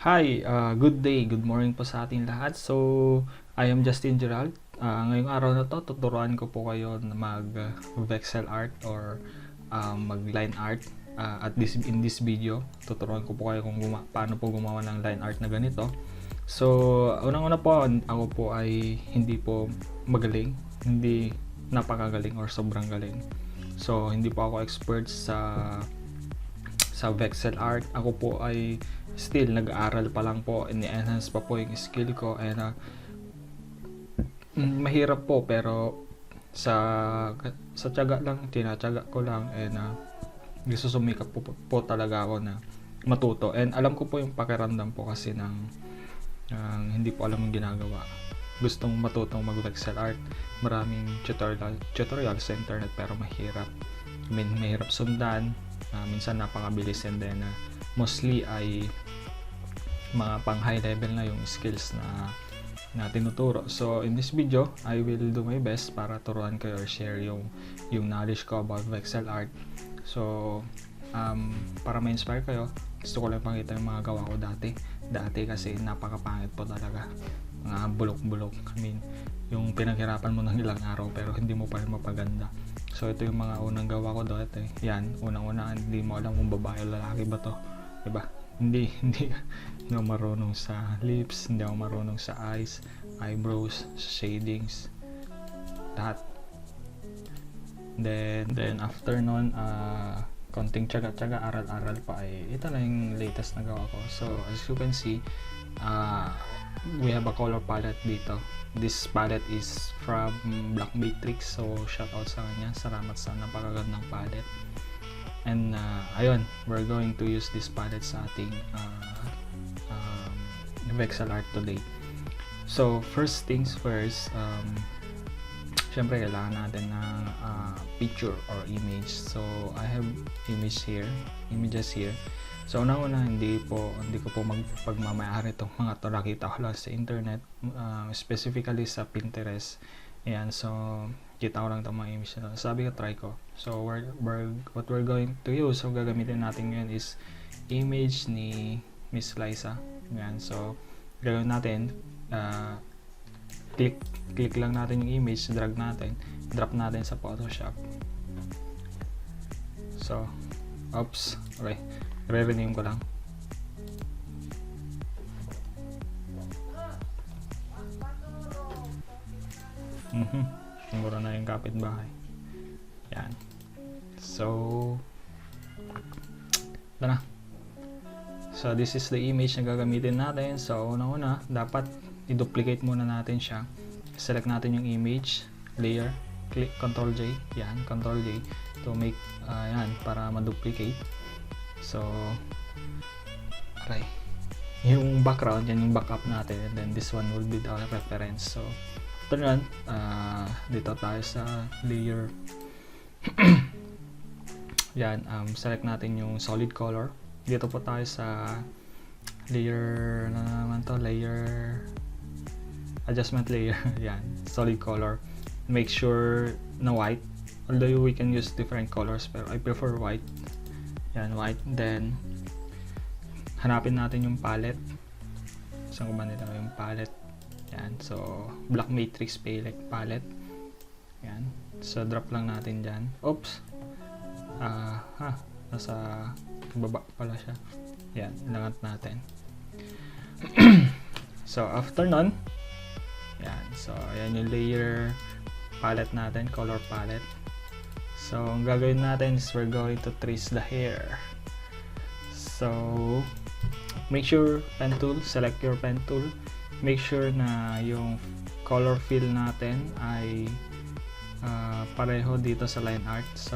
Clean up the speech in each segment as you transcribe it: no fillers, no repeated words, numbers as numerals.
Hi, good day, good morning po sa ating lahat. So, I am Justin Gerald. Ngayong araw na to, tuturuan ko po kayo na mag-vexel art or mag-line art. In this video, tuturuan ko po kayo kung paano po gumawa ng line art na ganito. So, unang-una po, ako po ay hindi po magaling, hindi napakagaling or sobrang galing. So, hindi po ako expert sa vexel art. Ako po ay still nag-aaral pa lang po, ini-enhance pa po yung skill ko, and mahirap po, pero sa tiyaga lang, tinatyaga ko lang, and gusto sumikap po talaga ako na matuto, and alam ko po yung pakiramdam po kasi ng hindi po alam yung ginagawa, gustong matutong mag-vexel art. Maraming tutorial sa internet, pero mahirap. Mahirap sundan, minsan napakabilis, and then mostly ay mga pang high level na yung skills na tinuturo. So in this video, I will do my best para turuan kayo or share yung knowledge ko about vexel art. So para ma-inspire kayo, gusto ko lang pakita yung mga gawa ko dati kasi napakapangit po talaga, mga bulok-bulok. Yung pinaghirapan mo ng ilang araw pero hindi mo pa rin mapaganda. So ito yung mga unang gawa ko dati. Yan, unang-una, hindi mo alam kung babae o lalaki ba to, diba? Hindi ako marunong sa lips, hindi ako marunong sa eyes, eyebrows, shadings, lahat. Then after nun, konting tiyaga-tiyaga, aral-aral pa, ay ito na yung latest na gawa ko. So as you can see, we have a color palette dito. This palette is from Black Matrix, so shout out sa kanya, salamat sa napakagandang palette. And ayun, we're going to use this palette sa ating vexel art today. So first things first, syempre kailangan natin ng picture or image. So I have images here. So unang-una, hindi ko po magpagmamayari itong mga to, nakita ko lang sa internet, specifically sa Pinterest. Ayan, so kita ko lang itong mga image na. Sabi ko, try ko. So what we're going to use, so gagamitin natin ngayon is image ni Miss Liza. Ayan, so gagawin natin, click lang natin yung image, drop natin sa Photoshop. So oops, okay, re-rename ko lang. Mura na yung kapitbahay. Yan. So ito na. So this is the image na gagamitin natin. So unang-una, dapat i-duplicate muna natin siya. Select natin yung image, layer, click Ctrl J. Yan, Ctrl J to make yan, para ma-duplicate. So okay, yung background, yan yung backup natin, and then this one will be the reference. So ito na, dito tayo sa layer. Yan, select natin yung solid color. Dito po tayo sa layer na naman to, layer adjustment layer. Yan, solid color. Make sure na white, although we can use different colors, pero I prefer white. Yan, white. Then hanapin natin yung palette. Saan ko ba nito yung palette? Yan, so Black Matrix palette. Yan, so drop lang natin dyan. Oops, nasa baba pala siya. Yan, ilangat natin. So after nun, yan, so ayan yung layer palette natin, color palette. So ang gagawin natin is we're going to trace the hair. So make sure pen tool, select your pen tool. Make sure na yung color fill natin ay pareho dito sa line art. So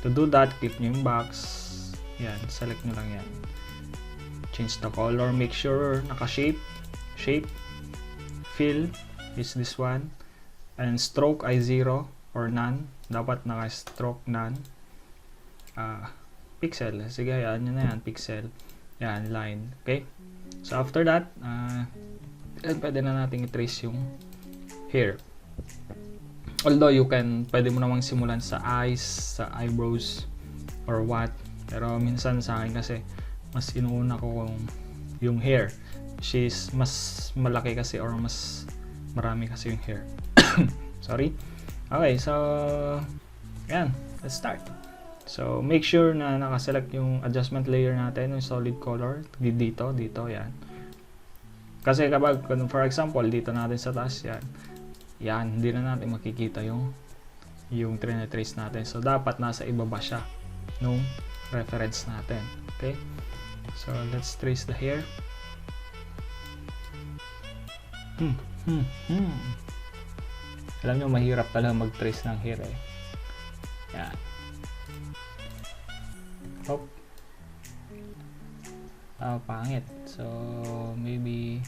to do that, click nyo yung box. Yan, select nyo lang yan. Change the color. Make sure naka-shape. Shape. Fill is this one. And stroke ay 0 or none. Dapat naka-stroke none. Pixel. Sige, yan yun na yan. Pixel. Yan, line. Okay? So after that, pwede na natin i-trace yung hair. Although pwede mo namang simulan sa eyes, sa eyebrows, or what. Pero minsan sa akin kasi mas inuuna ko kung yung hair. She's mas malaki kasi or mas marami kasi yung hair. Sorry. Okay, so yan, let's start. So make sure na nakaselect yung adjustment layer natin, yung solid color dito, yan. Kasi kapag, for example, dito natin sa taas yan, hindi na natin makikita yung trinatrace natin. So dapat nasa ibaba siya nung reference natin. Okay? So let's trace the hair. Alam nyo, mahirap talaga mag-trace ng hair eh. Yan. Hop. Pangit. So maybe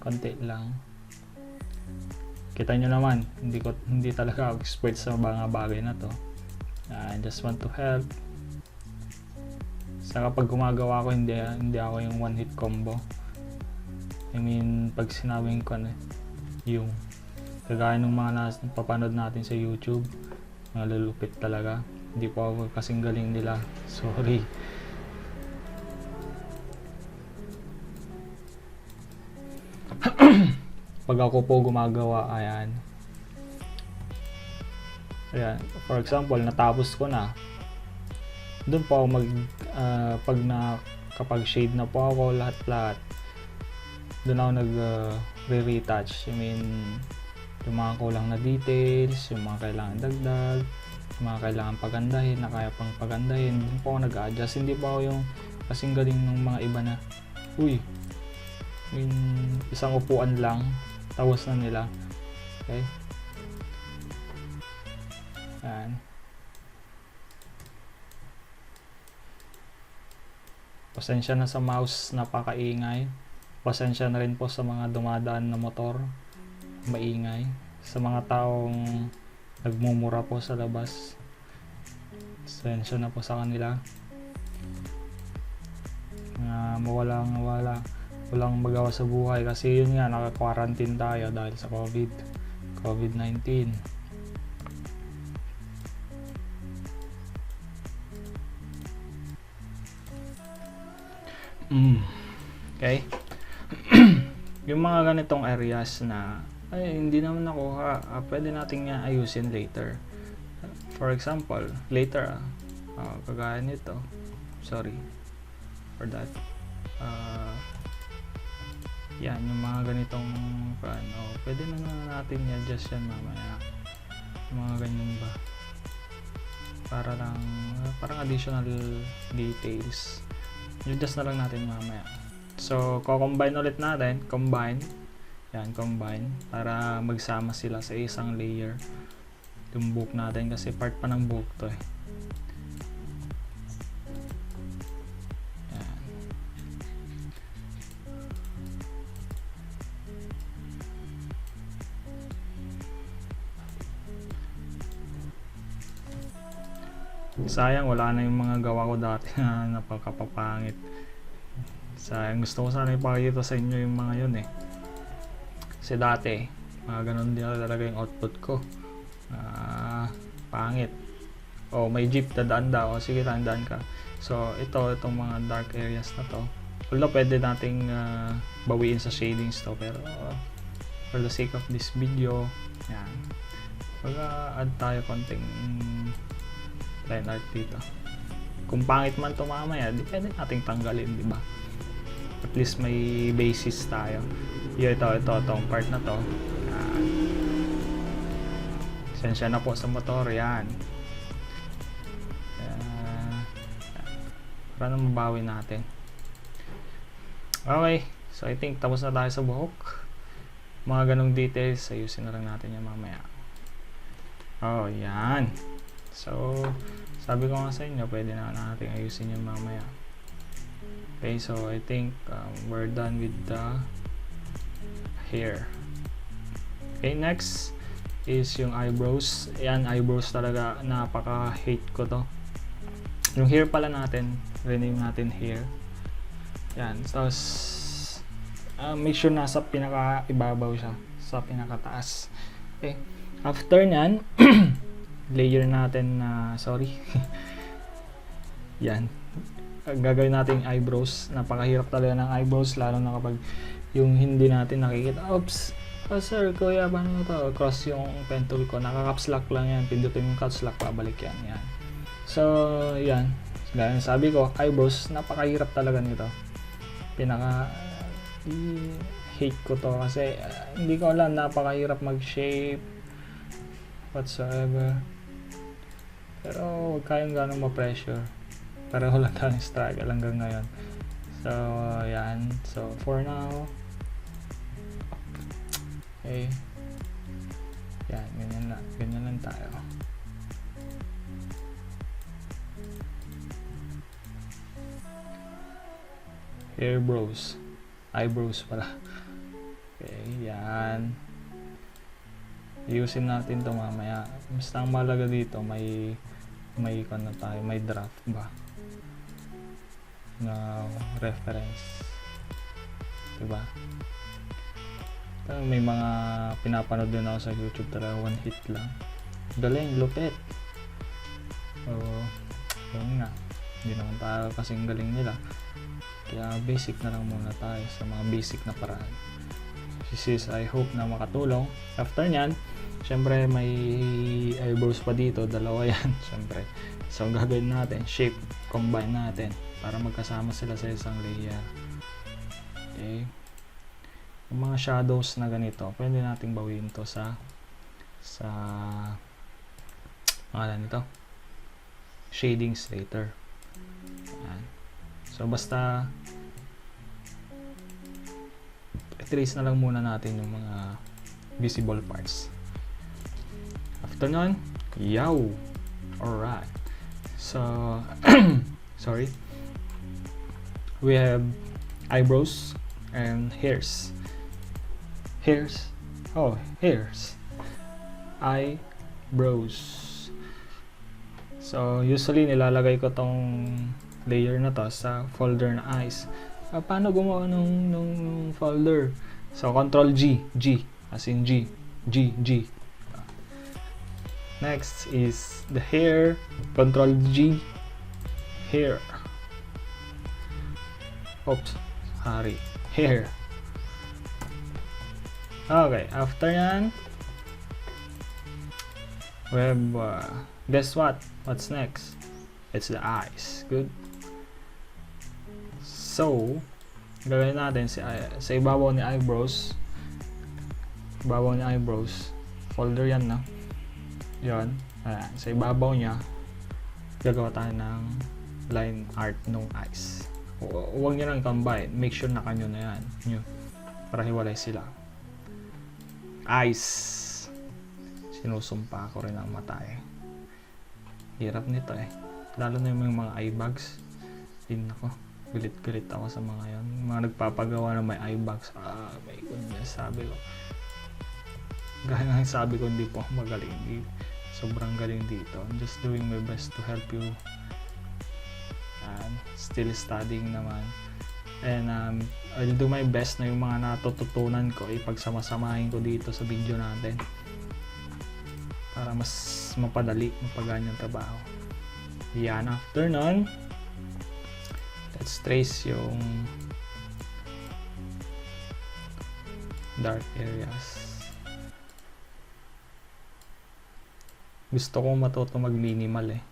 konti lang. Kita nyo naman, hindi talaga ako expert sa mga bagay na to. I just want to help. Sa kapag gumagawa ko, hindi ako yung one hit combo. I mean, pag sinabing ko yung kagaya ng mga napapanood natin sa YouTube, mga lulupit talaga. Hindi po ako kasing galing nila. Sorry. Pag ako po gumagawa, ayan, for example, natapos ko na, doon po ako kapag shade na po ako lahat, doon ako retouch. I mean, yung mga kulang na details, yung mga kailangan dagdag, yung mga kailangan pagandahin, na kaya pang pagandahin, doon po ako nag-adjust. Hindi po ako yung kasing galing ng mga iba na, uy, I mean, isang upuan lang, tapos na nila. Okay? Yan. Pasensya na sa mouse, napakaingay. Pasensya na rin po sa mga dumadaan na motor, maingay. Sa mga taong nagmumura po sa labas, pasensya na po sa kanila. Walang magawa sa buhay kasi yun nga, naka-quarantine tayo dahil sa COVID-19. Okay. Yung mga ganitong areas na hindi naman nakuha, pwede nating ayusin later. For example, later kagaya nito, sorry for that. Yan, yung mga ganitong pwede na natin i-adjust yan mamaya. Yung mga ganyan ba, para lang parang additional details, i-adjust na lang natin mamaya. So co-combine ulit natin, combine, para magsama sila sa isang layer yung buhok natin, kasi part pa ng buhok to eh. Sayang, wala na yung mga gawa ko dati na napakapapangit. Sayang, gusto ko sana ipakita sa inyo yung mga yun eh. Kasi dati, mga ganun din talaga yung output ko. Pangit. May jeep, dadaan daw. Sige, tandaan ka. So, itong mga dark areas na to. Although, pwede nating bawiin sa shadings to. Pero, for the sake of this video, yan. Pag-add tayo konting line art dito. Kung pangit man ito mamaya, di pwede nating tanggalin, di ba? At least may basis tayo. Itong part na to. Sensya na po sa motor, yan. Para na mabawi natin. Okay, so I think tapos na tayo sa buhok. Mga ganong details, ayusin na lang natin yan mamaya. Yan. So, sabi ko nga sa inyo, pwede na natin ayusin yung mamaya. Okay, so I think we're done with the hair. Okay, next is yung eyebrows. Ayan, eyebrows talaga, napaka-hate ko to. Yung hair pala natin, rename natin hair. Yan, so make sure nasa pinaka-ibabaw siya, sa pinaka-taas. Okay, after nyan, layer natin na, sorry. Yan. gagawin natin yung eyebrows. Napakahirap talaga ng eyebrows, lalo na kapag yung hindi natin nakikita. Oops! Oh sir, kuya, paano to? Cross yung pen tool ko. Naka-caps lock lang yan. Pindutin yung caps lock, pabalik yan. Yan. So, yan. Gaya ng sabi ko, eyebrows, napakahirap talaga nito. Hate ko to kasi hindi ko alam, napakahirap mag-shape whatsoever. Pero huwag kayong ganong ma-pressure. Pareho lang tayong struggle hanggang ngayon. So, yan. So, for now, okay. Yan, ganyan lang. Ganyan lang tayo. Eyebrows pala. Okay, yan. Iusin natin to mamaya. Basta ang malaga dito, may tayo, may draft ba na reference, diba? May mga pinapanood din ako sa YouTube, talaga one hit lang. Galing, lupit. So, yun nga, hindi naman tayo kasing galing nila, kaya basic na lang muna tayo sa mga basic na paraan. This is, I hope na makatulong. After nyan, syempre may eyebrows pa dito, dalawa yan syempre. So ang gagawin natin, shape, combine natin para magkasama sila sa isang layer. Okay, yung mga shadows na ganito, pwede nating bawiin to sa nito, shadings later. Yan. So basta i-trace na lang muna natin yung mga visible parts. After nun, yaw! Alright. So, sorry. We have eyebrows and hairs. Hairs. Eyebrows. So, usually nilalagay ko tong layer na to sa folder na eyes. Paano gumawa nung folder? So, Control G, as in G. Next is the hair. Control G, hair. Oops, sorry. Hair. Okay, after yan, we have, guess what? What's next? It's the eyes. Good. So, gagawin natin sa ibabaw ni eyebrows. Folder yan na. Yan. Sa ibabaw niya, gagawa tayo ng line art ng eyes. Huwag nyo lang combine. Make sure na kanyo na yan. Nyo. Para hiwalay sila. Eyes. Sinusumpa ko rin ang mata eh. Hirap nito eh. Lalo na yung mga eye bags. Nako. Galit ako sa mga yan. Mga nagpapagawa ng may eye bags. My goodness, sabi ko. Gaya nga sabi ko, hindi po ako magaling. Sobrang galing dito. I'm just doing my best to help you. And still studying naman. And I'll do my best na yung mga natututunan ko ipagsama-samahin ko dito sa video natin. Para mas mapadali, mapagaan yung trabaho. Yan, after nun, let's trace yung dark areas. Gusto ko matuto mag-minimal eh.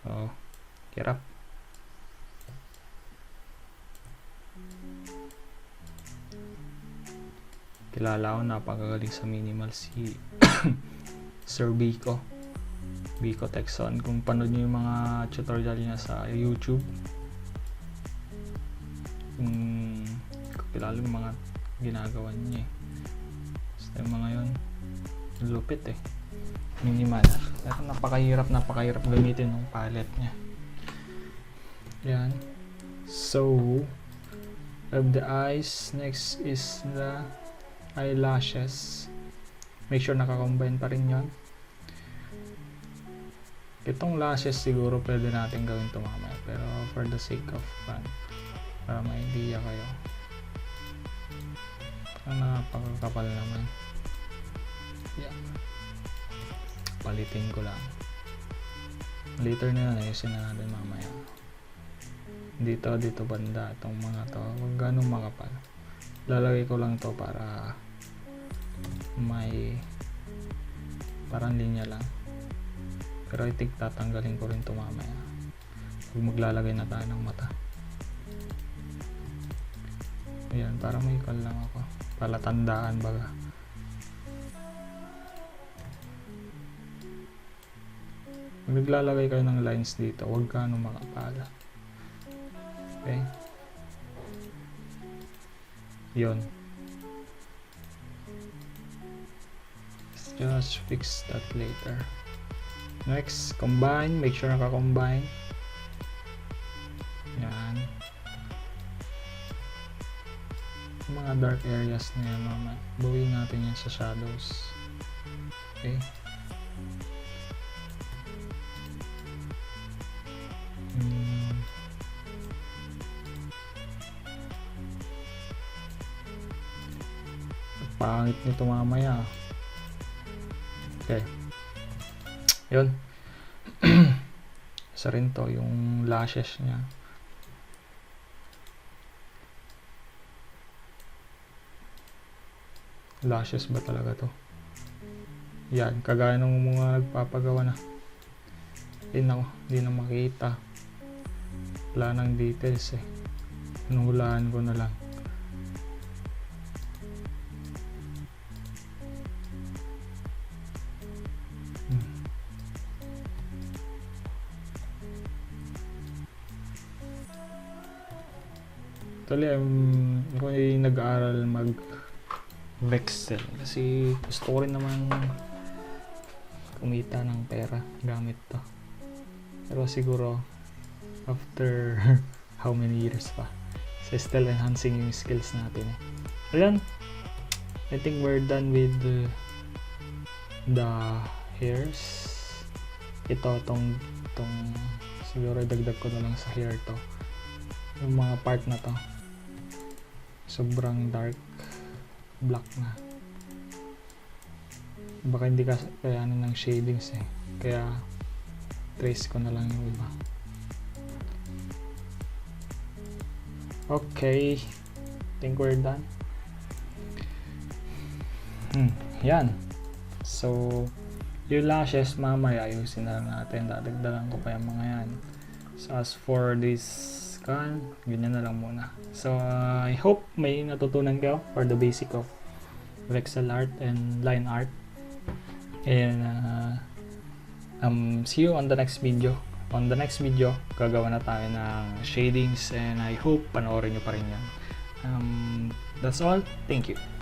Oh, hirap. Kilala ko, napakagaling sa minimal si Sir Biko Texon. Kung panood nyo yung mga tutorial niya sa YouTube, kilala yung mga ginagawa niya eh. Basta yung mga yun, lupit eh. Minimal. Pero napakahirap gamitin ng palette niya. Yan. So, of the eyes, next is the eyelashes. Make sure nakakombine pa rin yun. Itong lashes siguro pwede natin gawin ito mamaya, pero for the sake of fun, para may idea kayo. Ang napakakapal naman. Yeah. Palitin ko lang. Later na yun, ayusin na natin mamaya. dito banda, itong mga to, huwag ganun makapal. Lalagay ko lang to para may parang linya lang, pero I think tatanggalin ko rin to mamaya pag maglalagay na tayo ng mata. Ayan, para may ikal lang ako, palatandaan baga. Pag naglalagay kayo ng lines dito, huwag ganun makapal. Okay, yun. Let's just fix that later. Next, combine. Make sure naka-combine. Yan. Mga dark areas na yan, mama, buuin natin yan sa shadows. Okay. Pangit nito mamaya. Okay. Yun. Isa rin to, yung lashes niya. Lashes ba talaga to? Yan, kagaya ng mga nagpapagawa na. Hindi na makita. Wala nang details eh. Hinuhulaan ko na lang. Actually, ako ay nag-aaral mag-Vexel kasi gusto ko rin naman kumita ng pera gamit to. Pero siguro after how many years pa. So still enhancing yung skills natin eh. Ayan. I think we're done with the hairs. Ito, tong siguro dagdag ko na lang sa hair to. Yung mga part na to. Sobrang dark black na. Baka hindi kaya ng shadings eh. Kaya trace ko na lang yung iba. Okay. Think we're done. Yan. So, yung lashes mamaya ayusin na lang natin. Dadagdagan ko pa yung mga yan. So, as for this ganyan na lang muna. So, I hope may natutunan kayo for the basic of Vexel art and line art. And see you on the next video. On the next video, gagawa na tayo ng shadings and I hope panoorin nyo pa rin yan. That's all. Thank you.